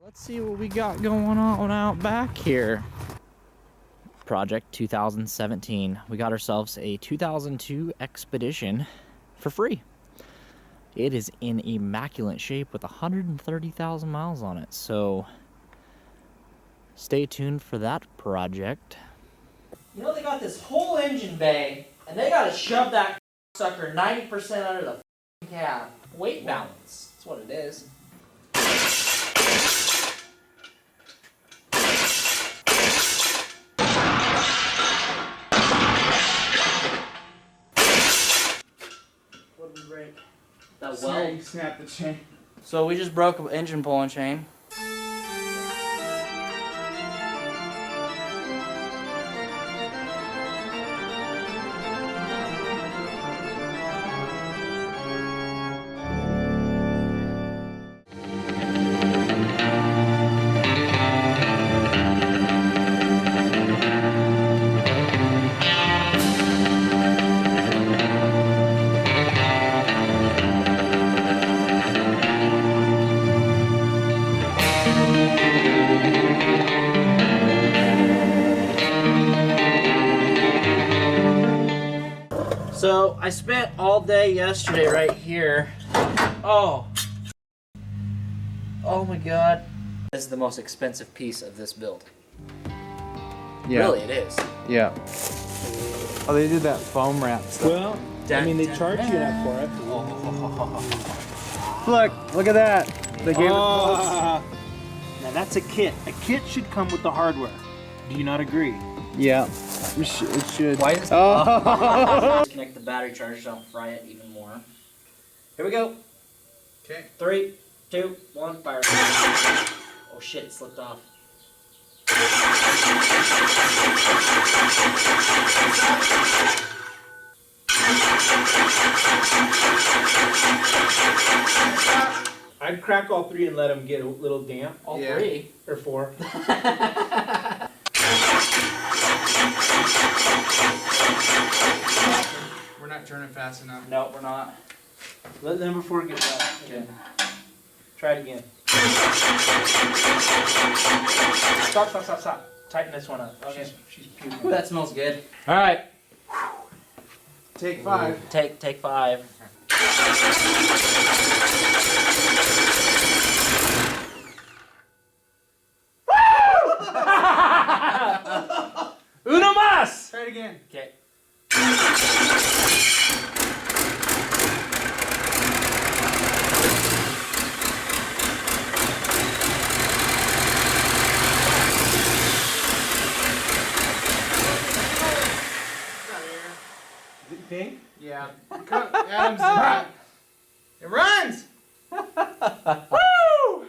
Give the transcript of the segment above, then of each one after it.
Let's see what we got going on out back here. Project 2017. We got ourselves a 2002 Expedition for free. It is in immaculate shape with 130,000 miles on it, so stay tuned for that project. You know, they got this whole engine bay, and they got to shove that sucker 90% under the cab. Weight balance, that's what it is. What did we break? That weld. You snapped the chain. So we just broke an engine pulling chain. So I spent all day yesterday right here. Oh my god. This is the most expensive piece of this build. Yeah. Really, it is. Yeah. Oh, they did that foam wrap stuff. Well, I mean, they charge you that for it. Look at that. They gave Now that's a kit. A kit should come with the hardware. Do you not agree? Yeah. It should. Why is Disconnect the battery charger, don't fry it even more. Here we go. Okay. 3, 2, 1, fire. Oh shit, it slipped off. I'd crack all three and let them get a little damp. All 3? Or 4. We're not turning fast enough. No, we're not. Let number 4 get done. Okay. Try it again. Stop. Tighten this one up. Okay. She's puking. Ooh, that smells good. All right. Take 5. Take 5. Uno más! Try it again. Okay. Pink? Yeah. Adam's in that. It runs! Woo!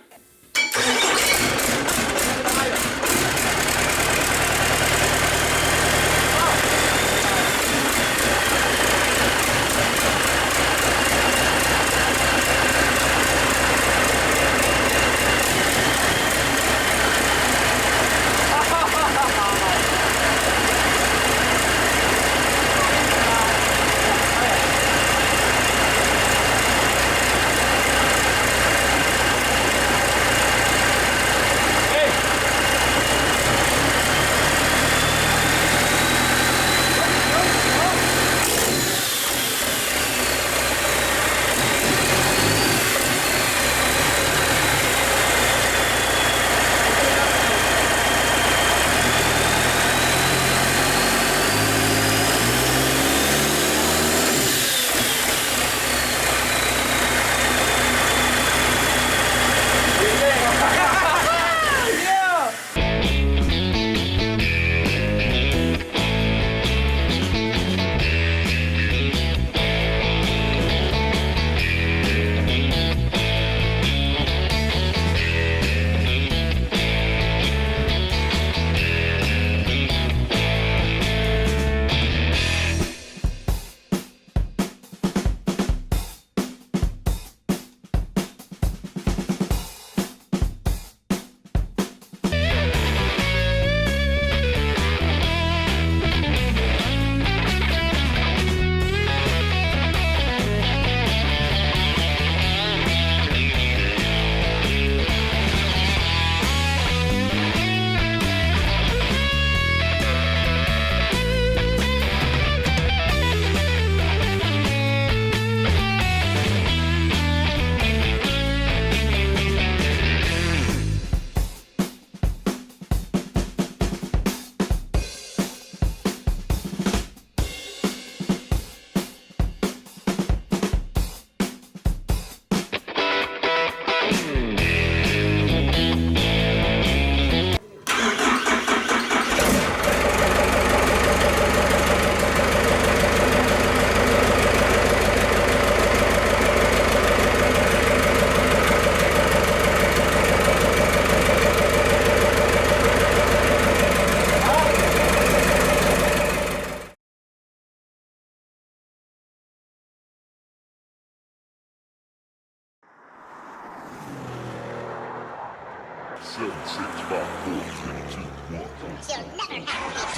7, 6, 5, 4, 3, 2, 1. You'll never have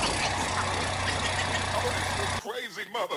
me. Crazy mother.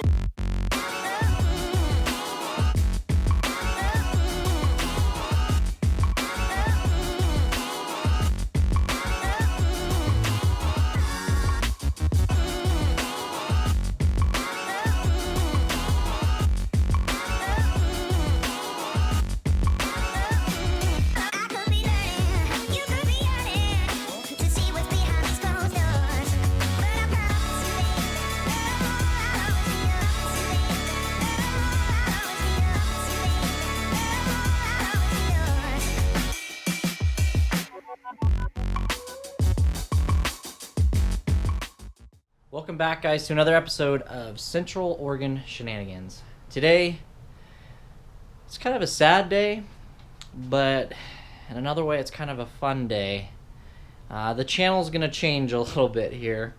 Welcome back, guys, to another episode of Central Oregon Shenanigans. Today, it's kind of a sad day, but in another way, it's kind of a fun day. The channel's going to change a little bit here,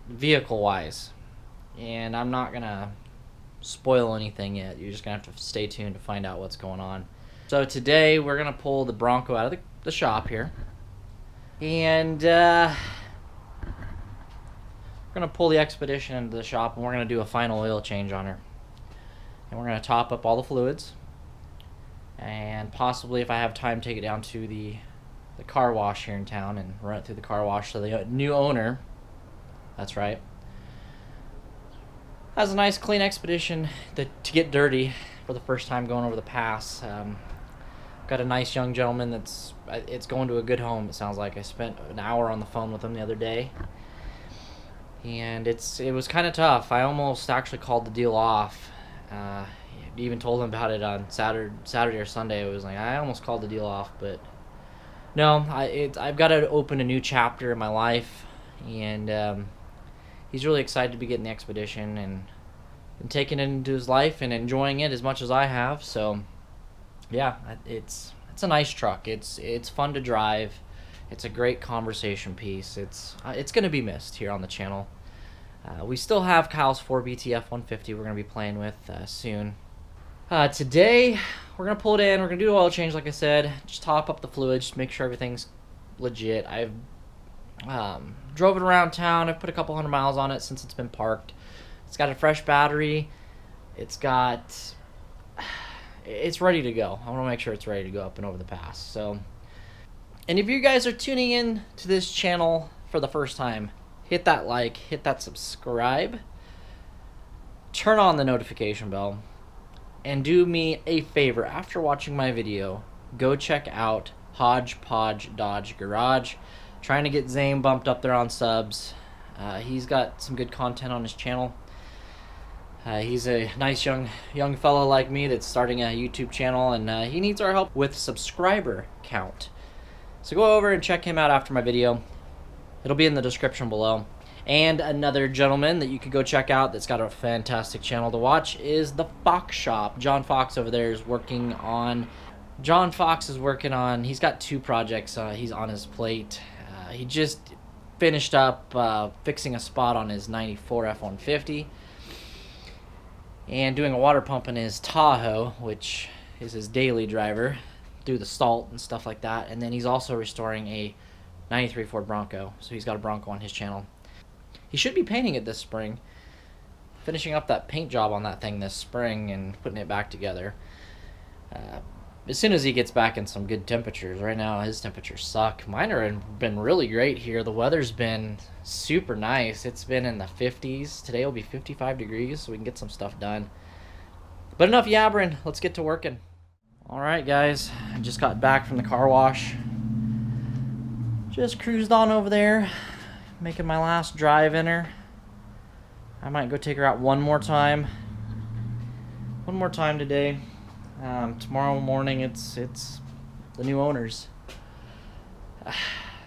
vehicle-wise, and I'm not going to spoil anything yet. You're just going to have to stay tuned to find out what's going on. So today, we're going to pull the Bronco out of the shop here, and we're going to pull the Expedition into the shop, and we're going to do a final oil change on her. And we're going to top up all the fluids, and possibly, if I have time, take it down to the car wash here in town and run it through the car wash so the new owner, that's right, has a nice clean Expedition to get dirty for the first time going over the pass. Got a nice young gentleman it's going to a good home, it sounds like. I spent an hour on the phone with him the other day. And it was kind of tough. I almost actually called the deal off. Even told him about it on Saturday or Sunday. It was like, I almost called the deal off, but no, I've got to open a new chapter in my life, and he's really excited to be getting the Expedition and taking it into his life and enjoying it as much as I have. So yeah, it's a nice truck. It's fun to drive. It's a great conversation piece. It's going to be missed here on the channel. We still have Kyle's 4BTF 150 we're going to be playing with soon. Today, we're going to pull it in. We're going to do an oil change, like I said. Just top up the fluids, just make sure everything's legit. I've drove it around town. I've put a couple hundred miles on it since it's been parked. It's got a fresh battery. It's ready to go. I want to make sure it's ready to go up and over the pass. So, and if you guys are tuning in to this channel for the first time, hit that like, hit that subscribe, turn on the notification bell, and do me a favor. After watching my video, go check out HODGE, PODGE, DODGE, Garage. Trying to get Zane bumped up there on subs. He's got some good content on his channel. He's a nice young fellow like me that's starting a YouTube channel, and he needs our help with subscriber count. So go over and check him out after my video. It'll be in the description below. And another gentleman that you could go check out that's got a fantastic channel to watch is the Fox Shop. John Fox over there is working on... he's got 2 projects he's on his plate. He just finished up fixing a spot on his 94 F-150. And doing a water pump in his Tahoe, which is his daily driver, through the salt and stuff like that. And then he's also restoring a 93 Ford Bronco, so he's got a Bronco on his channel. He should be painting it this spring, finishing up that paint job on that thing this spring and putting it back together. As soon as he gets back in some good temperatures. Right now his temperatures suck. Mine have been really great here. The weather's been super nice. It's been in the 50s. Today will be 55 degrees, so we can get some stuff done. But enough yabbering, let's get to working. Alright guys, I just got back from the car wash. Just cruised on over there, making my last drive in her. I might go take her out one more time. One more time today. Tomorrow morning it's the new owners.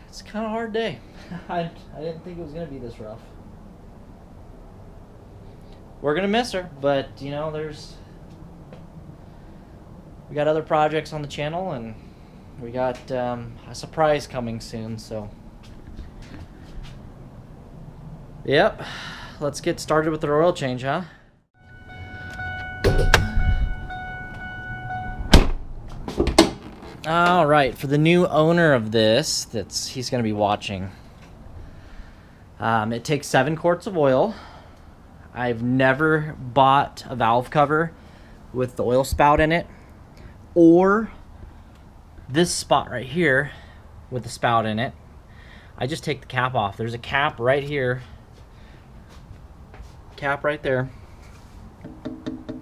It's kind of a hard day. I didn't think it was going to be this rough. We're going to miss her, but you know, we got other projects on the channel, and we got a surprise coming soon, so yep, let's get started with the oil change, huh? All right, for the new owner of this, he's going to be watching. It takes 7 quarts of oil. I've never bought a valve cover with the oil spout in it, or this spot right here with the spout in it. I just take the cap off. There's a cap right here, cap right there,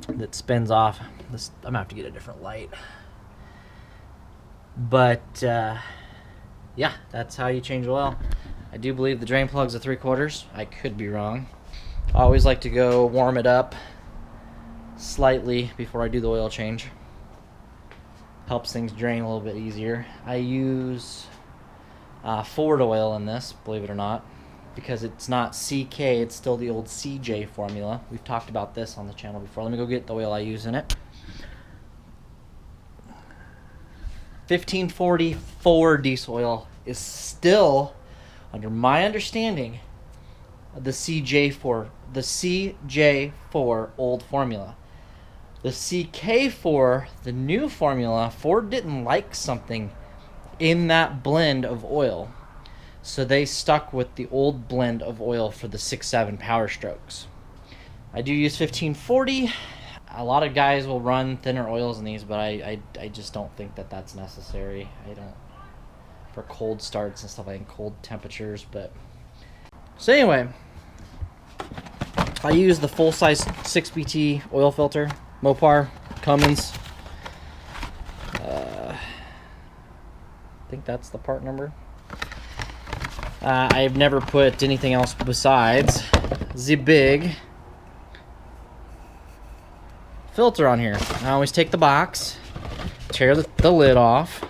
that spins off. I'm gonna have to get a different light. But yeah, that's how you change oil. I do believe the drain plug's a 3/4. I could be wrong. I always like to go warm it up slightly before I do the oil change. Helps things drain a little bit easier. I use Ford oil in this, believe it or not, because it's not CK, it's still the old CJ formula. We've talked about this on the channel before. Let me go get the oil I use in it. 1540 Ford diesel oil is still, under my understanding, the CJ4 old formula. The CK4, the new formula, Ford didn't like something in that blend of oil, so they stuck with the old blend of oil for the 6.7 Power Strokes. I do use 1540. A lot of guys will run thinner oils in these, but I just don't think that that's necessary. I don't, for cold starts and stuff, like in cold temperatures. But so anyway, I use the full-size 6BT oil filter, Mopar, Cummins. I think that's the part number. I've never put anything else besides the big filter on here. I always take the box, tear the lid off,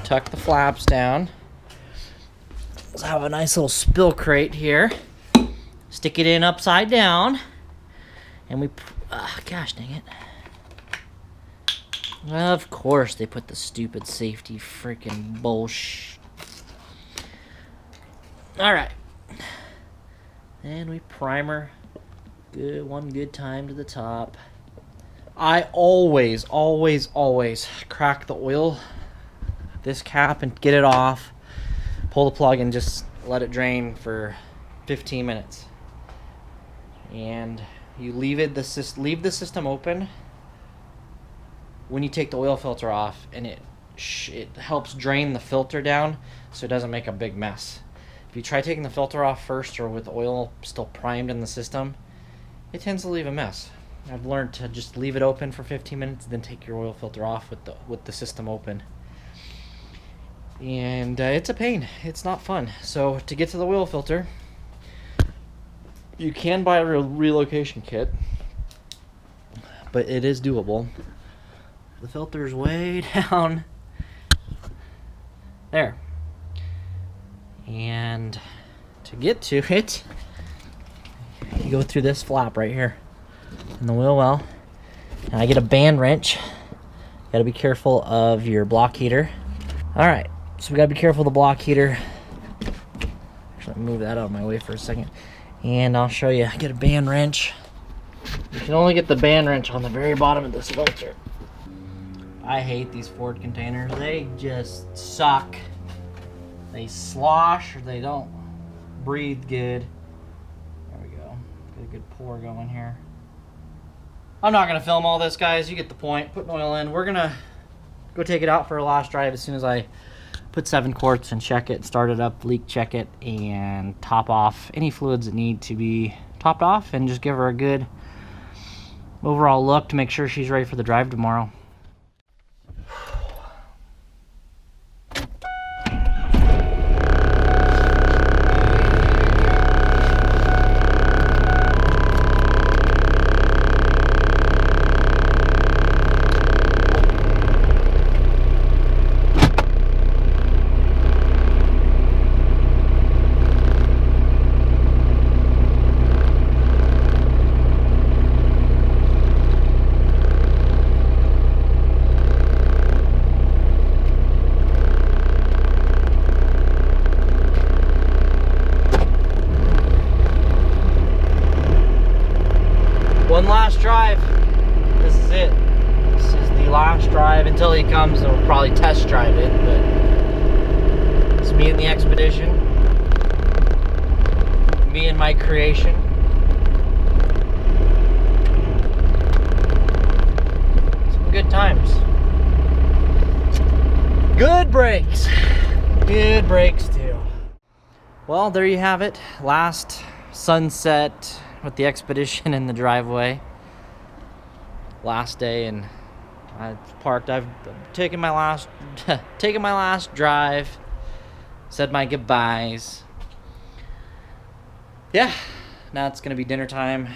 tuck the flaps down. Let's have a nice little spill crate here. Stick it in upside down, and we, gosh dang it. Of course they put the stupid safety freaking bullshit. Alright. And we primer one good time to the top. I always crack the oil, this cap, and get it off. Pull the plug and just let it drain for 15 minutes. And you leave the system open when you take the oil filter off, and it helps drain the filter down so it doesn't make a big mess. If you try taking the filter off first, or with the oil still primed in the system, it tends to leave a mess. I've learned to just leave it open for 15 minutes, then take your oil filter off with the system open. And it's a pain. It's not fun. So to get to the oil filter, you can buy a relocation kit, but it is doable. The filter's way down there. And to get to it, you go through this flap right here in the wheel well. And I get a band wrench. Gotta be careful of your block heater. Alright, so we gotta be careful of the block heater. Actually, move that out of my way for a second. And I'll show you. Get a band wrench. You can only get the band wrench on the very bottom of this filter. I hate these Ford containers. They just suck. They slosh, or they don't breathe good. There we go. Get a good pour going here. I'm not going to film all this, guys. You get the point. Putting oil in. We're going to go take it out for a last drive as soon as I put 7 quarts and check it, start it up, leak check it, and top off any fluids that need to be topped off, and just give her a good overall look to make sure she's ready for the drive tomorrow. comes, we'll probably test drive it, but it's me and the Expedition. Me and my creation. Some good times. Good brakes. Good brakes too. Well, there you have it. Last sunset with the Expedition in the driveway. Last day, and I parked. I've taken my last drive. Said my goodbyes. Yeah, now it's gonna be dinner time.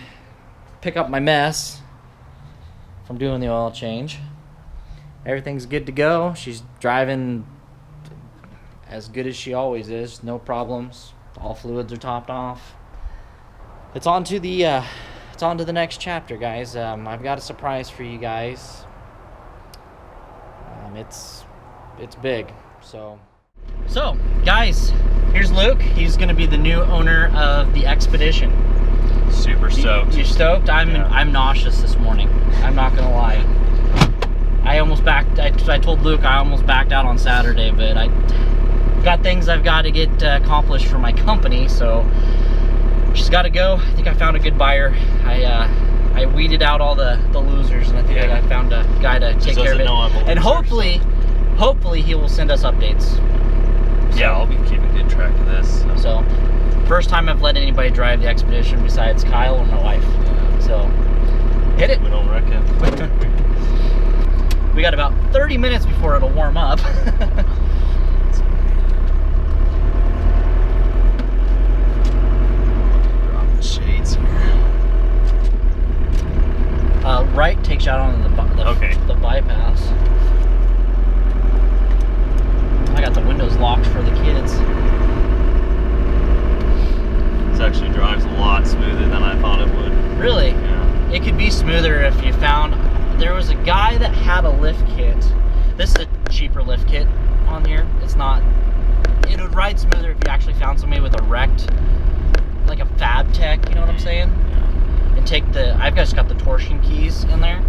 Pick up my mess from doing the oil change. Everything's good to go. She's driving as good as she always is. No problems. All fluids are topped off. It's on to the next chapter, guys. I've got a surprise for you guys. It's big. So guys, here's Luke. He's gonna be the new owner of the Expedition. Super stoked. You stoked? I'm nauseous this morning. I'm not gonna lie. I told Luke I almost backed out on Saturday, but I got things I've got to get accomplished for my company, so she's got to go. I think I found a good buyer. I weeded out all the losers, and I think I found a guy to take care of it. And hopefully he will send us updates. Yeah, I'll be keeping good track of this. So, first time I've let anybody drive the Expedition besides Kyle or my wife. So, hit it. We don't wreck it. We got about 30 minutes before it'll warm up. Drop the shades here. Right takes you out on the bypass. I got the windows locked for the kids. This actually drives a lot smoother than I thought it would. Really? Yeah. It could be smoother if you found... There was a guy that had a lift kit. This is a cheaper lift kit on here. It's not... It would ride smoother if you actually found somebody with a wrecked... Like a fab tech, you know what I'm saying? Yeah. And take the... I've just got the torsion keys in there.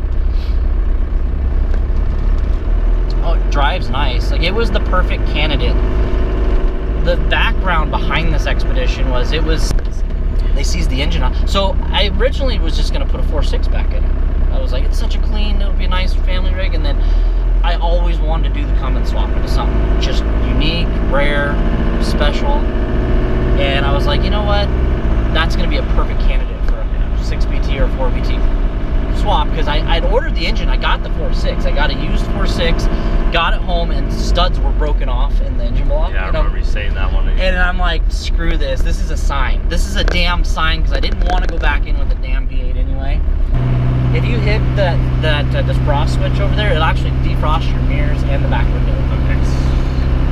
Oh, it drives nice. Like, it was the perfect candidate. The background behind this Expedition was... They seized the engine on. So, I originally was just going to put a 4.6 back in it. I was like, it's such a clean, it'll be a nice family rig. And then I always wanted to do the cummins swap into something just unique, rare, special. And I was like, you know what? That's going to be a perfect candidate for a 6BT or 4BT swap, because I'd ordered the engine. I got the 4.6. I got a used 4.6, got it home, and studs were broken off in the engine block. Yeah, I remember you saying that one. And I'm like, screw this. This is a sign. This is a damn sign, because I didn't want to go back in with the damn V8 anyway. If you hit that defrost switch over there, it'll actually defrost your mirrors and the back window. Okay.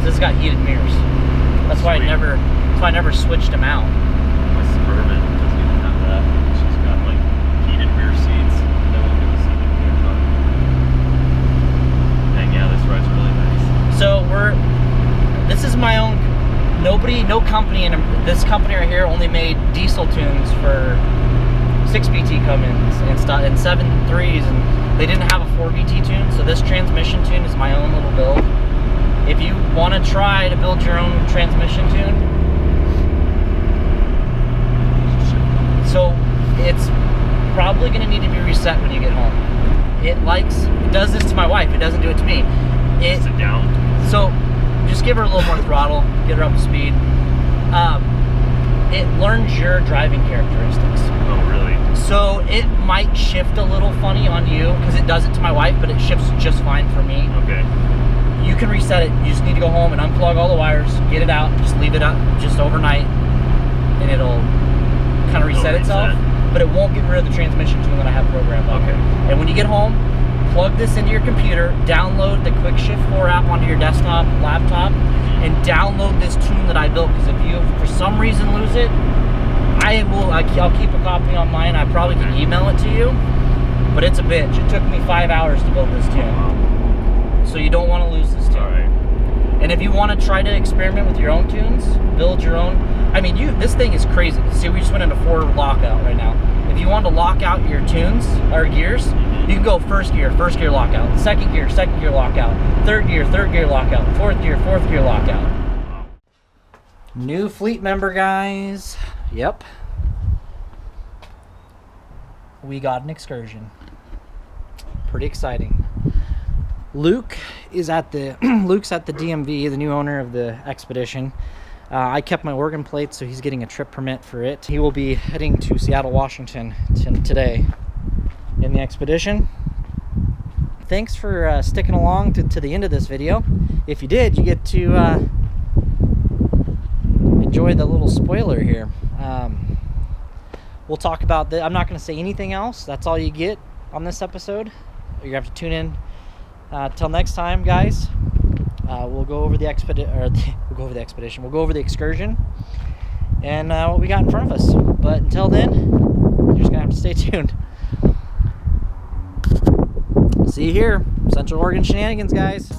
So it's got heated mirrors. That's why I never switched them out. My Suburban doesn't even have that. She's got like heated rear seats. They won't give us heated rear car. And yeah, this ride's really nice. So this is my own. No company in this company right here only made diesel tunes for 6BT Cummins and 7.3s, and they didn't have a 4BT tune, so this transmission tune is my own little build. If you want to try to build your own transmission tune, so it's probably going to need to be reset when you get home. It does this to my wife, it doesn't do it to me. Sit down. So just give her a little more throttle, get her up to speed. It learns your driving characteristics. Oh, really? So it might shift a little funny on you, because it does it to my wife, but it shifts just fine for me. Okay. You can reset it. You just need to go home and unplug all the wires, get it out, just leave it out just overnight, and it'll kind of reset itself. But it won't get rid of the transmission tune that I have programmed. Okay. And when you get home, plug this into your computer, download the Quick Shift 4 app onto your desktop, laptop, and download this tune that I built, because if you, for some reason, lose it, I'll keep a copy on mine. I probably can email it to you, but it's a bitch. It took me 5 hours to build this tune. So you don't want to lose this tune. All right. And if you want to try to experiment with your own tunes, build your own. I mean, this thing is crazy. See, we just went into 4 lockout right now. If you want to lock out your tunes or gears, You can go first gear lockout, second gear lockout, third gear lockout, fourth gear lockout. New fleet member, guys. Yep. We got an excursion. Pretty exciting. Luke is at the Luke's at the DMV, the new owner of the Expedition. I kept my Oregon plate, so he's getting a trip permit for it. He will be heading to Seattle, Washington today in the Expedition. Thanks for sticking along to the end of this video. If you did, you get to enjoy the little spoiler here. We'll talk about I'm not going to say anything else. That's all you get on this episode. You're going to have to tune in till next time, guys. We'll go over the expedition. We'll go over the excursion and what we got in front of us. But until then, you're just going to have to stay tuned. See you here. Central Oregon Shenanigans, guys.